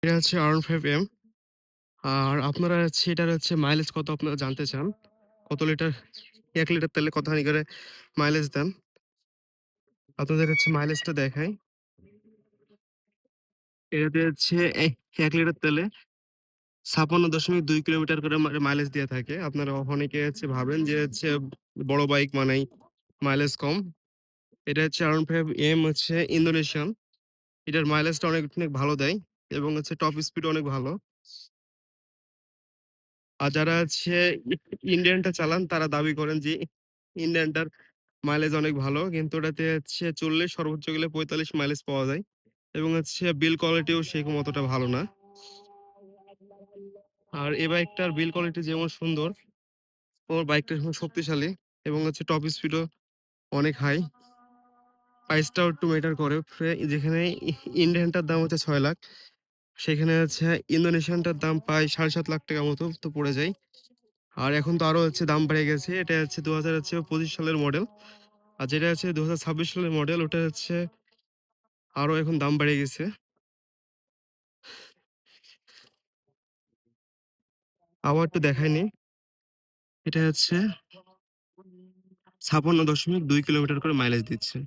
এটা হচ্ছে R15M। আর আপনারা হচ্ছে এটার হচ্ছে মাইলেজ কত আপনারা জানতে চান? কত লিটার ১ লিটার তেলে কতখানি করে মাইলেজ দেন? আপনাদের হচ্ছে মাইলেজটা দেখাই। এটাতে হচ্ছে ১ লিটার তেলে ৫৬.২ কিলোমিটার করে মাইলেজ দিয়ে থাকে। আপনারা অনেকে হচ্ছে ভাবেন যে হচ্ছে বড় বাইক মানেই মাইলেজ কম। এটা হচ্ছে R15M হচ্ছে ইন্দোনেশিয়ান। এটার মাইলেজটা অনেক, অনেক ভালো দেয় এবং হচ্ছে টপ স্পিডও অনেক ভালো। আর যারা হচ্ছে ই ইন্ডিয়ানটা চালান তারা দাবি করেন যে ইন্ডিয়ানটার মাইলেজ অনেক ভালো। কিন্তু ওটাতে হচ্ছে ৪০ সর্বোচ্চ গেলে ৪৫ মাইলেজ পাওয়া যায় এবং হচ্ছে বিল্ড কোয়ালিটিও সেরকম অতটা ভালো না। আর এই বাইকটার বিল্ড কোয়ালিটি যেমন সুন্দর, ওর বাইকটা যেমন শক্তিশালী এবং হচ্ছে টপ স্পিডও অনেক হাই। প্রাইসটাও একটু ম্যাটার করে। যেখানে ইন্ডিয়ানটার দাম হচ্ছে ৬,০০,০০০, সেখানে হচ্ছে ইন্দোনেশিয়ানটার দাম প্রায় ৳৭,৫০,০০০ মতো তো পড়ে যায়। আর এখন তো আরো হচ্ছে দাম বেড়ে গেছে। এটা হচ্ছে ২০২৫ সালের মডেল। আর যেটা হচ্ছে ২০২৬ সালের মডেল ওটা হচ্ছে আরো এখন দাম বেড়ে গেছে। আবার একটু দেখায় নিই। এটা হচ্ছে ৫৬.২ কিলোমিটার করে মাইলেজ দিচ্ছে।